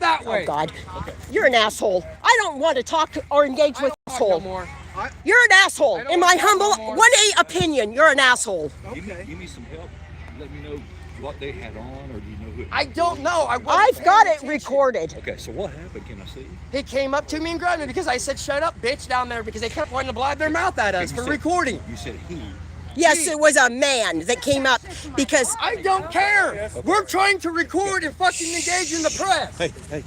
that way. Oh, God. Okay. You're an asshole. I don't want to talk or engage with an asshole. No you're an asshole. In my humble 1A opinion, you're an asshole. Okay. Give me some help. Let me know what they had on, or do you know who? I don't know. I've got it recorded. Okay, so what happened? Can I see? He came up to me and grabbed me because I said, "Shut up, bitch," down there because they kept wanting to blab their mouth at us for recording. You said he. Yes, it was a man that came up because... I don't care. We're trying to record and fucking engage in the press. Hey.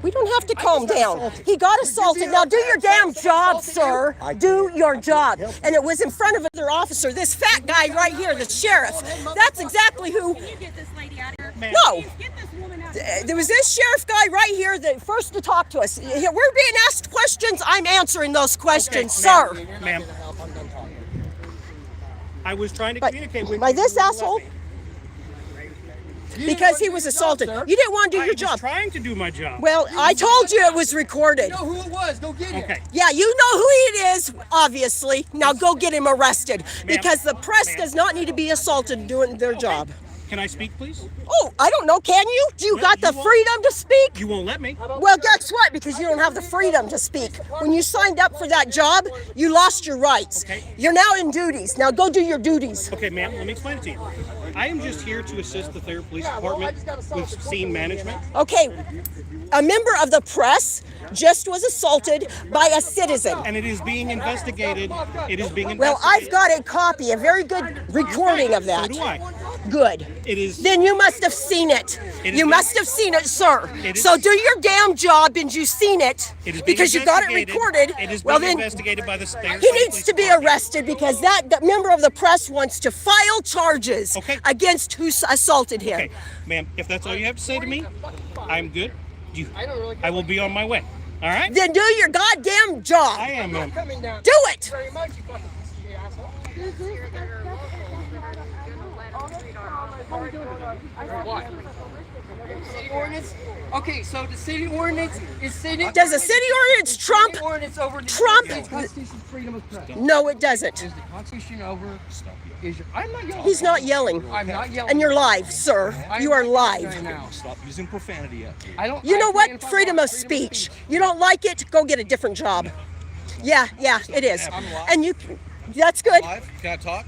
We don't have to calm down. He got assaulted. Now do your damn job, sir. Do your job. And it was in front of another officer. This fat guy right here, the sheriff. That's exactly who... Can you get this lady out of here? No. Get this woman out. There was this sheriff guy right here that first to talk to us. We're being asked questions. I'm answering those questions, sir. Ma'am. I was trying to communicate with by this asshole? Because he was assaulted. You didn't want to do your job. I was trying to do my job. Well, I told you it was recorded. You know who it was. Go get him. Okay. Yeah, you know who it is, obviously. Now go get him arrested. Because the press does not need to be assaulted doing their job. Can I speak, please? Oh, I don't know. Can you? Do you got the freedom to speak? You won't let me. Well, guess what? Because you don't have the freedom to speak. When you signed up for that job, you lost your rights. Okay. You're now in duties. Now go do your duties. Okay, ma'am, let me explain it to you. I am just here to assist the THYER Police Department with scene management. Okay, a member of the press just was assaulted by a citizen. And it is being investigated. It is being investigated. Well, I've got a copy, a very good recording of that. So do I. Good. It is. Then you must have seen it. You must have seen it, sir. So do your damn job, and you've seen it because you got it recorded. It is well, being then investigated by the THYER he needs to be arrested because that member of the press wants to file charges against who assaulted him. Okay, ma'am, if that's all you have to say to me, I'm good. I will be on my way. All right? Then do your goddamn job. I am, ma'am. Do it. What? City ordinance? Okay, so the city ordinance is city. Does the city ordinance trump? Trump? Constitution freedom of press. No, it doesn't. Is the Constitution over? I'm not yelling. He's not yelling. I'm not yelling. And you're live, sir. You are live. Stop using profanity out there. I don't. You know what? Freedom of speech. You don't like it? Go get a different job. Yeah, it is. And you. That's good. Can I talk?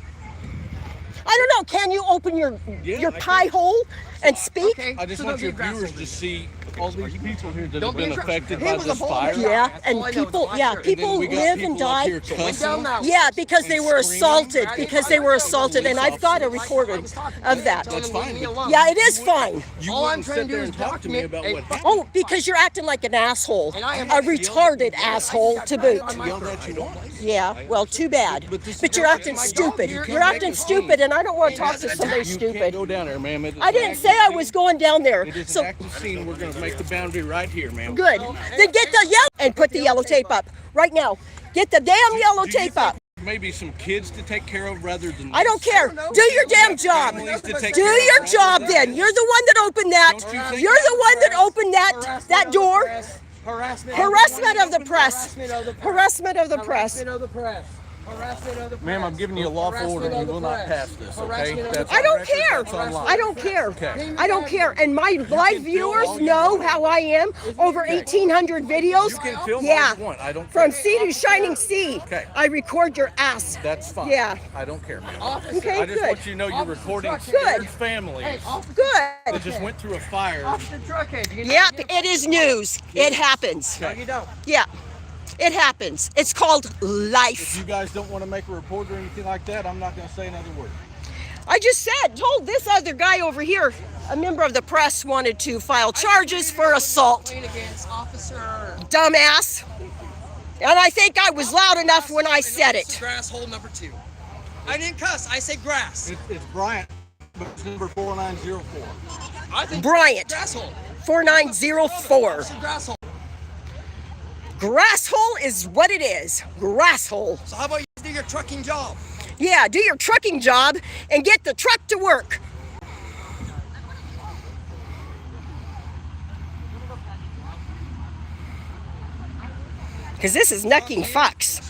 I don't know. Can you open your pie hole and speak? Okay, I just want your viewers to see all these people here that have been affected by this fire. Yeah, and people live and die. Yeah, because they were assaulted. And I've got a recording of that. That's fine. Yeah, it is fine. You wouldn't sit there and talk to me about what happened. Oh, because you're acting like an asshole. A retarded asshole to boot. Yeah, well, too bad. But you're acting stupid. You're acting stupid, and I don't want to talk to somebody stupid. You can't go down there, ma'am. I didn't say I was going down there. It is an active scene. We're going to make the boundary right here, ma'am. Good. Then get the yellow and put the yellow tape up right now. Get the damn yellow tape up. Maybe some kids to take care of rather than... I don't care. Do your damn job. Do your job then. You're the one that opened that. You're the one that opened that door. Harassment of the press. Harassment of the press. Ma'am, I'm giving you a lawful order. You will not pass this, okay? I don't care. I don't care. I don't care. And my live viewers know how I am. Over 1,800 videos. You can film yeah. what you want. I don't From care. sea to shining sea. Okay. I record your ass. That's fine. Yeah. I don't care, ma'am. Okay, I just good. want you to know you're recording Good. families Good. that just went through a fire. Yep, it is news. It happens. No, you don't. Yeah. It happens. It's called If life. you guys don't want to make a report or anything like that, I'm not going to say another word. I just told this other guy over here, a member of the press, wanted to file charges for assault. Against officer. Dumbass. And I think I was loud enough when I said it. Grass hole number 2. I didn't cuss. I said grass. It's Bryant, but it's number 4904. I think Bryant. grass hole. 4904. Grass hole. Grass hole is what it is. Grass hole. So how about you do your trucking job? Yeah, do your trucking job and get the truck to work. Because this is knucking fucks.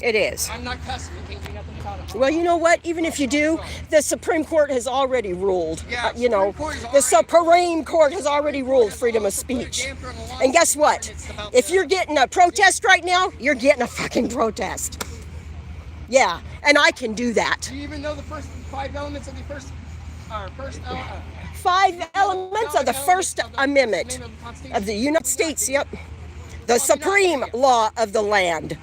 It is. I'm not cussing. You can't do nothing about it. Well, you know what? Even if you do, the Supreme Court has already ruled. Yeah, You know, the Supreme Court has already ruled freedom of speech. And guess what? If you're getting a protest right now, you're getting a fucking protest. Yeah, and I can do that. Do you even know the first 5 elements of the first 5 elements of the First Amendment of the United States. Yep. The supreme law of the land.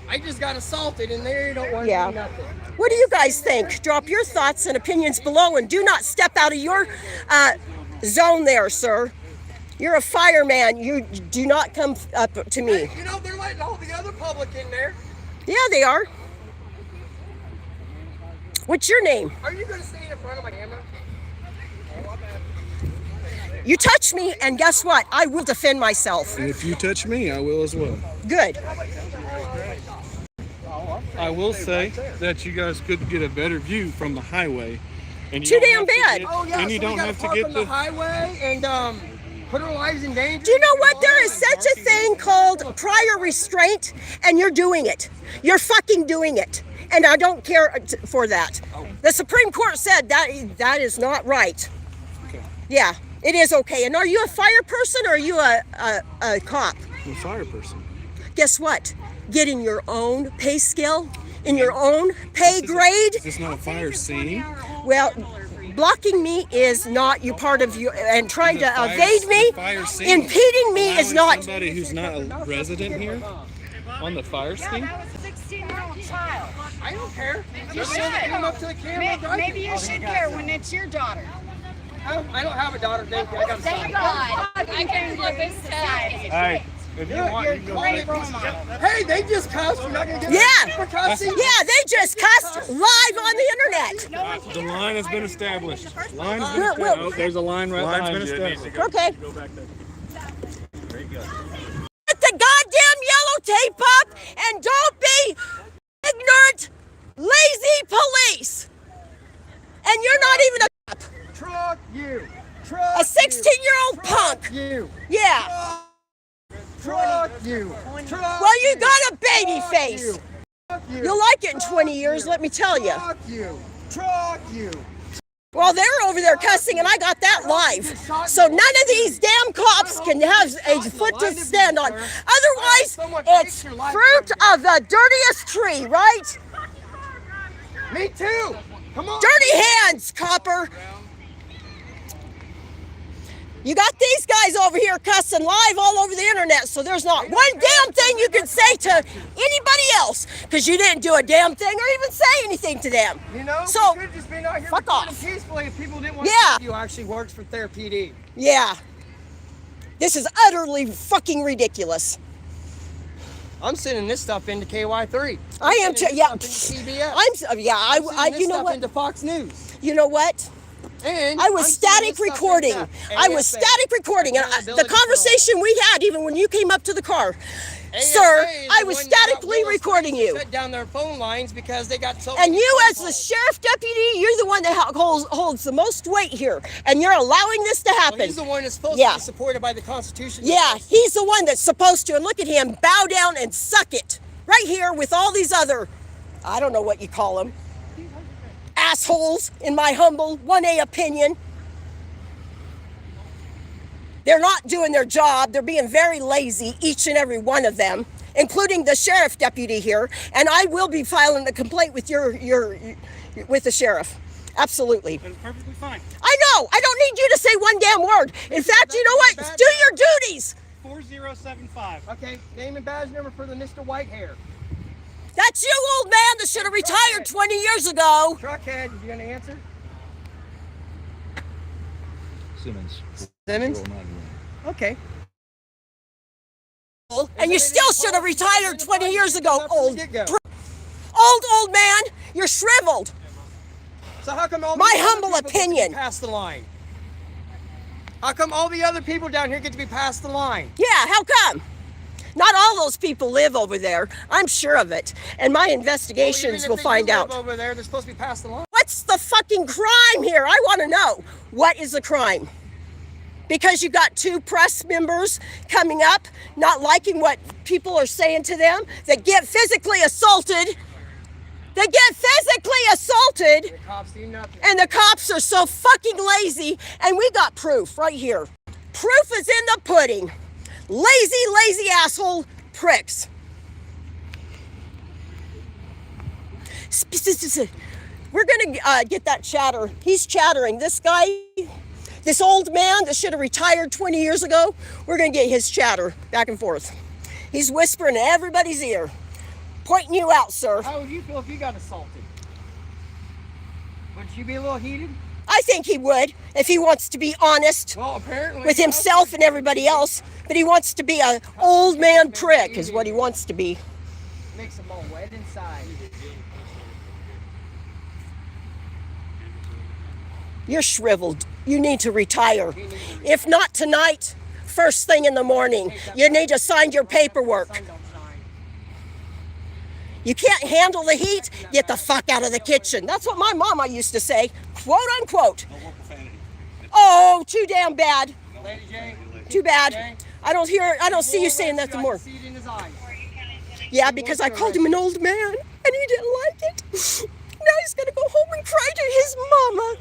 I just got assaulted and they don't want to do nothing. What do you guys think? Drop your thoughts and opinions below, and do not step out of your zone there, sir. You're a fireman. You do not come up to me. Hey, you know, they're letting all the other public in there. Yeah, they are. What's your name? Are you going to stay in front of my camera? You touch me, and guess what? I will defend myself. And if you touch me, I will as well. Good. I will say that you guys could get a better view from the highway. And Too damn bad. Oh yeah, and you so don't we gotta have to park get on the highway and put our lives in danger. Do you know what? There is such a thing called prior restraint, and you're doing it. You're fucking doing it. And I don't care for that. The Supreme Court said that is not right. Okay. Yeah, it is okay. And are you a fire person or are you a cop? I'm a fire person. Guess what? Get in your own pay scale, in your own pay grade. Is this not a fire scene? Well, blocking me is not you part of you, and trying to evade me, impeding me is not. Somebody who's not a resident here on the fire scene? That was a 16-year-old child. I don't care. You Just show them come up to the camera. and drive Maybe it. you should care when it's your daughter. I don't have a daughter, thank you. I got a Thank son. God. I can live in society. Hey, if you want, you can go Great back. role model. Hey, they just cussed. You're not gonna get Yeah. for cussing. Yeah, they just cussed live on the internet. The line has been established. Line's been Well, established. well- Oh, there's a line right behind you. It needs to go. Okay. Go back there. There you go. Put the goddamn yellow tape up, and don't be ignorant, lazy police. And you're not even Truck you. a Truck 16-year-old punk. you. Yeah. Truck you. Truck Well, you got a baby face. Truck you. You'll like it in 20 years, let me tell you. Truck you. Truck you. Well, they're over there cussing, and I got that live. So none of these damn cops can have a foot to stand on. Otherwise, it's fruit of the dirtiest tree, right? Me too. Come on. Dirty hands, copper. You got these guys over here cussing live all over the internet, so there's not one damn thing you can say to anybody else, because you didn't do a damn thing or even say anything to them. You know, So, we could have just been out here fuck recording off. peacefully if people didn't want Yeah. to see you actually works for their PD. Yeah. This is utterly fucking ridiculous. I'm sending this stuff into KY3. I am too. Yeah. CBS. You know what? Into Fox News. You know what? And I was I'm sending static this stuff recording. into I was ASA, static recording. And the Accountability conversation we had, even when you came up to the car, ASA sir, is I the was one that got statically Willis recording Reed to you. Shut down their phone lines because they got so. And many you, phone as the calls. sheriff deputy, you're the one that holds the most weight here, and you're allowing this to Well, happen. he's the one that's supposed Yeah. to be supported by the Constitution. Yeah, he's the one that's supposed to. And look at him, bow down and suck it, right here with all these other, I don't know what you call them, assholes, in my humble 1A opinion. They're not doing their job. They're being very lazy, each and every one of them, including the sheriff deputy here. And I will be filing a complaint with with the sheriff. Absolutely. That's perfectly fine. I know. I don't need you to say one damn word. In fact, you know what? Do your duties. 4075. Okay, name and badge number for the Mr. Whitehair. That's you, old man, that should have retired 20 years ago. Truckhead, you gonna answer? Simmons. Simmons? 091. Okay. And you still should have retired 20 years ago, old man. You're shriveled. So how come all My these other humble people get to be opinion. past the line? How come all the other people down here get to be past the line? Yeah, how come? Not all those people live over there. I'm sure of it. And my investigations will find out. Over there, they're supposed to be past the line. What's the fucking crime here? I want to know. What is the crime? Because you got 2 press members coming up, not liking what people are saying to them, that get physically assaulted They get physically assaulted, The cops do nothing. and the cops are so fucking lazy. And we got proof right here. Proof is in the pudding. Lazy asshole pricks. We're gonna get that chatter. He's chattering. This guy, this old man that should have retired 20 years ago, we're gonna get his chatter back and forth. He's whispering in everybody's ear, pointing you out, sir. How would you feel if you got assaulted? Would you be a little heated? I think he would, if he wants to be honest Well, apparently. with himself and everybody else, but he wants to be an old man prick is what he wants to be. Makes them all wet inside. You're shriveled. You need to retire. If not tonight, first thing in the morning, you need to sign your paperwork. Sun don't shine. You can't handle the heat, get the fuck out of the kitchen. That's what my mama used to say, quote unquote. No more profanity. Oh, too damn bad. Lady J. Too bad. I don't see you saying nothing more. See it in his eyes. Yeah, because I called him an old man and he didn't like it. Now he's gonna go home and cry to his mama.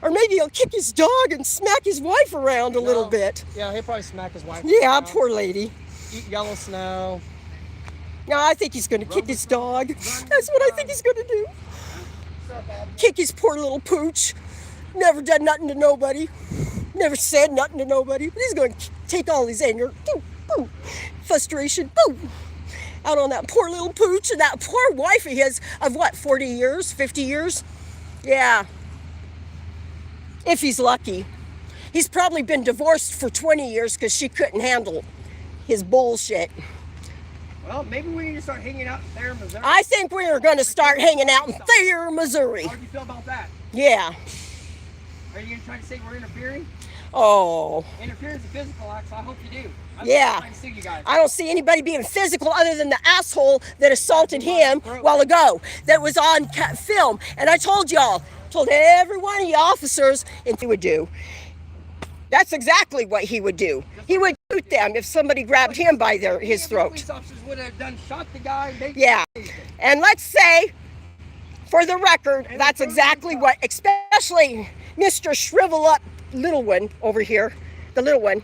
Or maybe he'll kick his dog and smack his wife around a little bit. Yeah, he'll probably smack his wife. Yeah, around. poor lady. Eat yellow snow. No, I think he's gonna kick his dog. That's what I think he's gonna do. Kick his poor little pooch. Never done nothing to nobody. Never said nothing to nobody. But he's gonna take all his anger, boom, boom, frustration, boom, out on that poor little pooch and that poor wife of his of what, 40 years, 50 years? Yeah. If he's lucky. He's probably been divorced for 20 years because she couldn't handle his bullshit. Well, maybe we need to start hanging out there in Missouri. I think we are going to start hanging out in THYER, Missouri. How do you feel about that? Yeah. Are you going to try to say we're interfering? Oh. Interference is a physical act, so I hope you do. I'm Yeah. trying to sue you guys. I don't see anybody being physical other than the asshole that assaulted him a while ago that was on film. And I told y'all, told every one of you officers, and he would do. That's exactly what he would do. He would shoot them if somebody grabbed him by his throat. Police officers would have shot the guy. Yeah. And let's say, for the record, that's exactly what, especially Mr. Shrivel Up little one over here, the little one.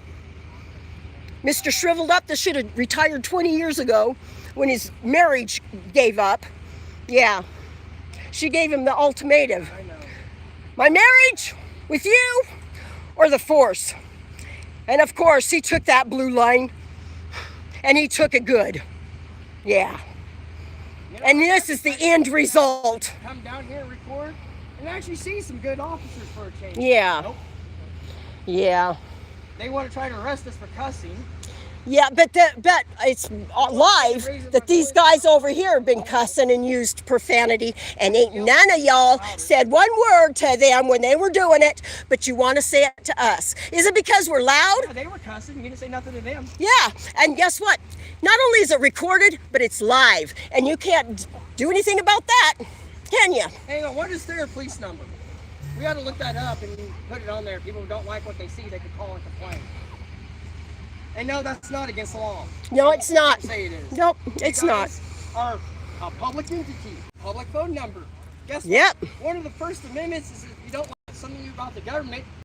Mr. Shriveled Up that should have retired 20 years ago when his marriage gave up. Yeah. She gave him the ultimatum. My marriage with you or the force. And of course, he took that blue line and he took it good. Yeah. And this is the end result. Come down here and record and actually see some good officers for a change. Yeah. Nope. Yeah. They want to try to arrest us for cussing. Yeah, but it's live that these guys over here have been cussing and used profanity, and ain't none of y'all said one word to them when they were doing it, but you want to say it to us. Is it because we're loud? Yeah, they were cussing. You didn't say nothing to them. Yeah, and guess what? Not only is it recorded, but it's live, and you can't do anything about that, can you? Hang on, what is their police number? We ought to look that up and put it on there. People who don't like what they see, they can call and complain. And no, that's not against the law. No, it's not. Say it is. Nope, it's not. Are a public entity, public phone number. Guess what? Yep. One of the First Amendments is if you don't like something about the government,